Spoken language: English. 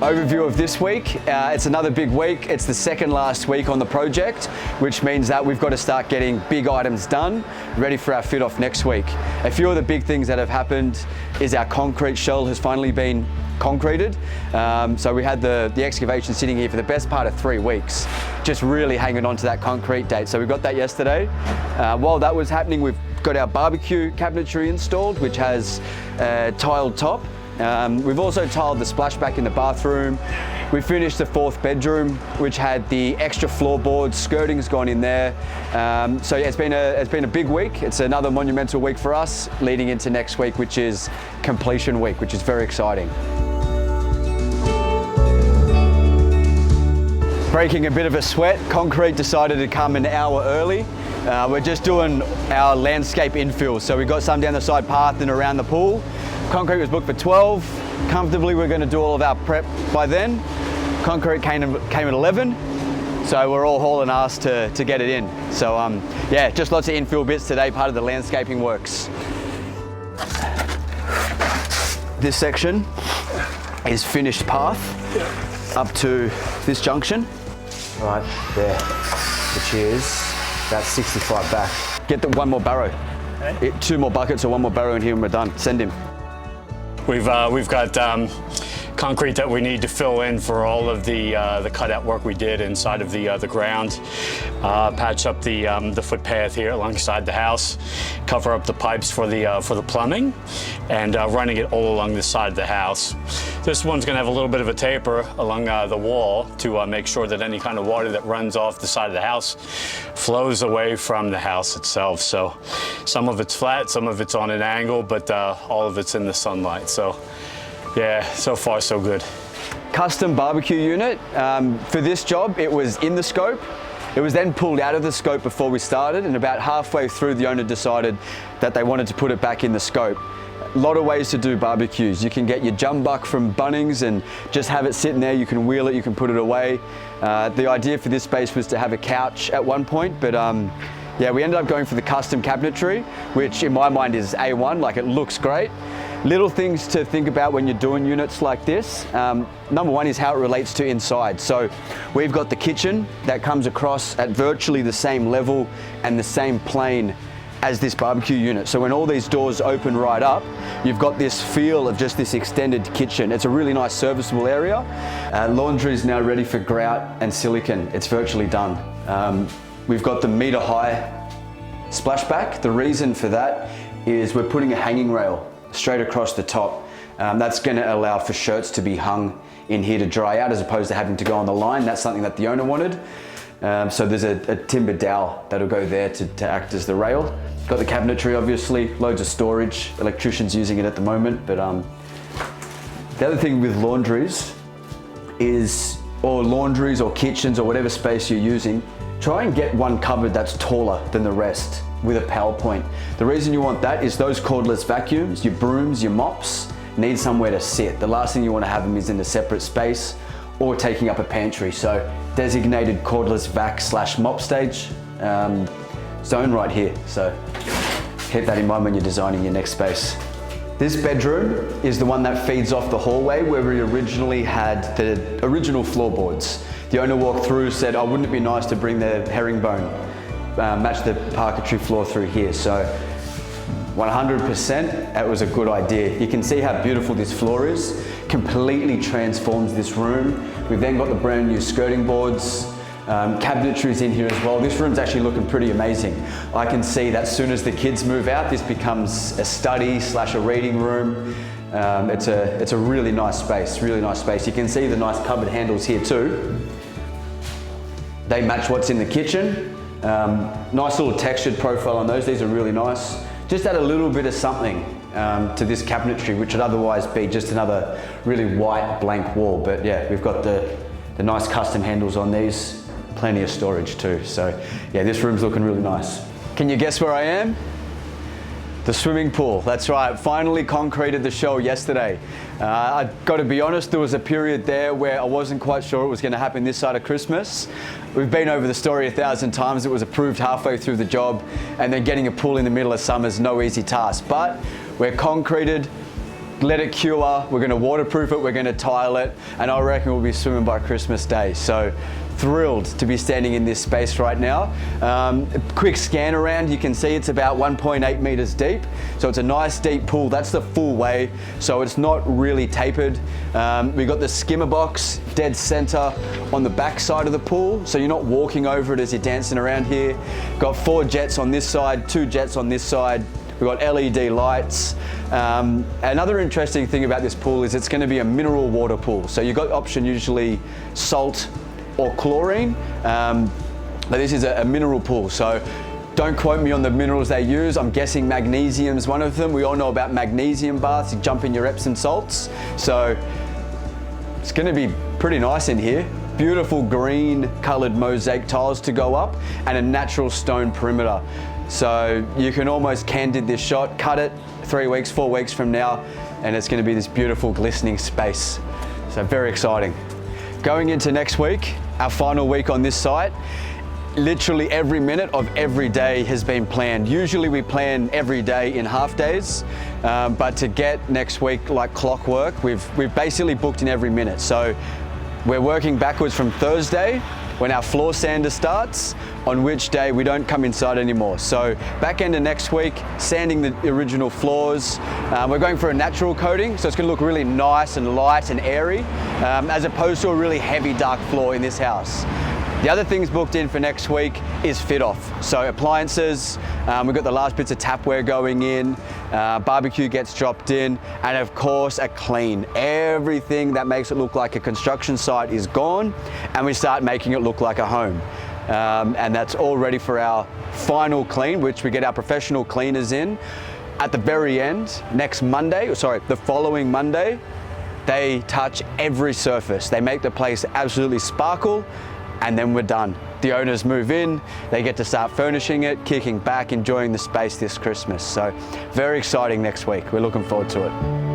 Overview of this week, it's another big week. It's the second last week on the project, which means that we've got to start getting big items done, ready for our fit off next week. A few of the big things that have happened is our concrete shell has finally been concreted. So we had the excavation sitting here for the best part of 3 weeks, just really hanging on to that concrete date. So we got that yesterday. While that was happening, we've got our barbecue cabinetry installed, which has a tiled top. We've also tiled the splashback in the bathroom. We finished the 4th bedroom, which had the extra floorboards, skirting's gone in there. So yeah, it's been a big week. It's another monumental week for us, leading into next week, which is completion week, which is very exciting. Breaking a bit of a sweat, concrete decided to come an hour early. We're just doing our landscape infill. So we got some down the side path and around the pool. Concrete was booked for 12. Comfortably, we're going to do all of our prep by then. Concrete came at 11. So we're all hauling ass to get it in. So yeah, just lots of infill bits today, part of the landscaping works. This section is finished path up to this junction. Right there, which is about 65 back. Get the one more barrow. Okay. 2 more buckets or 1 more barrow in here and we're done. Send him. We've got concrete that we need to fill in for all of the cutout work we did inside of the ground. Patch up the footpath here alongside the house, cover up the pipes for the plumbing, and running it all along the side of the house. This one's going to have a little bit of a taper along the wall to make sure that any kind of water that runs off the side of the house flows away from the house itself. So some of it's flat, some of it's on an angle, but all of it's in the sunlight. So yeah, so far so good. Custom barbecue unit. For this job, it was in the scope. It was then pulled out of the scope before we started, and about halfway through the owner decided that they wanted to put it back in the scope. A lot of ways to do barbecues. You can get your jumbuck from Bunnings and just have it sitting there. You can wheel it, you can put it away. The idea for this space was to have a couch at one point, but yeah, we ended up going for the custom cabinetry, which in my mind is A1, like it looks great. Little things to think about when you're doing units like this. Number one is how it relates to inside. So we've got the kitchen that comes across at virtually the same level and the same plane as this barbecue unit. So when all these doors open right up, you've got this feel of just this extended kitchen. It's a really nice serviceable area. Laundry is now ready for grout and silicone. It's virtually done. We've got the metre-high splashback. The reason for that is we're putting a hanging rail straight across the top. That's going to allow for shirts to be hung in here to dry out as opposed to having to go on the line. That's something that the owner wanted. So there's a timber dowel that'll go there to act as the rail. Got the cabinetry, obviously, loads of storage. Electrician's using it at the moment, but the other thing with laundries is, or laundries or kitchens or whatever space you're using, try and get one cupboard that's taller than the rest with a power point. The reason you want that is those cordless vacuums, your brooms, your mops, need somewhere to sit. The last thing you want to have them is in a separate space or taking up a pantry. So designated cordless vac / mop stage zone right here. So keep that in mind when you're designing your next space. This bedroom is the one that feeds off the hallway where we originally had the original floorboards. The owner walked through, said, oh, wouldn't it be nice to bring the herringbone, match the parquetry floor through here. So 100%, that was a good idea. You can see how beautiful this floor is. Completely transforms this room. We've then got the brand new skirting boards. Cabinetry's in here as well. This room's actually looking pretty amazing. I can see that as soon as the kids move out, this becomes a study / a reading room. It's a really nice space, really nice space. You can see the nice cupboard handles here too. They match what's in the kitchen. Nice little textured profile on those. These are really nice. Just add a little bit of something to this cabinetry, which would otherwise be just another really white blank wall. But yeah, we've got the nice custom handles on these. Plenty of storage too. So yeah, this room's looking really nice. Can you guess where I am? The swimming pool, that's right. Finally concreted the shell yesterday. I've got to be honest, there was a period there where I wasn't quite sure it was going to happen this side of Christmas. We've been over the story 1,000 times. It was approved halfway through the job, and then getting a pool in the middle of summer is no easy task. But we're concreted, let it cure, we're gonna waterproof it, we're gonna tile it, and I reckon we'll be swimming by Christmas Day. So thrilled to be standing in this space right now. A quick scan around, you can see it's about 1.8 meters deep. So it's a nice deep pool, that's the full way. So it's not really tapered. We've got the skimmer box dead center on the back side of the pool. So you're not walking over it as you're dancing around here. Got 4 jets on this side, 2 jets on this side. We've got LED lights. Another interesting thing about this pool is it's going to be a mineral water pool. So you've got option usually salt or chlorine, but this is a mineral pool. So don't quote me on the minerals they use. I'm guessing magnesium is one of them. We all know about magnesium baths. You jump in your Epsom salts. So it's going to be pretty nice in here. Beautiful green colored mosaic tiles to go up and a natural stone perimeter. So you can almost candid this shot, cut it 3 weeks, 4 weeks from now, and it's going to be this beautiful glistening space. So very exciting. Going into next week, our final week on this site, literally every minute of every day has been planned. Usually we plan every day in half days, but to get next week like clockwork, we've basically booked in every minute. So we're working backwards from Thursday, when our floor sander starts, on which day we don't come inside anymore. So back end of next week, sanding the original floors. We're going for a natural coating, so it's gonna look really nice and light and airy, as opposed to a really heavy dark floor in this house. The other things booked in for next week is fit off. So appliances, we've got the last bits of tapware going in, barbecue gets dropped in, and of course a clean. Everything that makes it look like a construction site is gone, and we start making it look like a home. And that's all ready for our final clean, which we get our professional cleaners in. At the very end, the following Monday, they touch every surface. They make the place absolutely sparkle, and then we're done. The owners move in, they get to start furnishing it, kicking back, enjoying the space this Christmas. So very exciting next week. We're looking forward to it.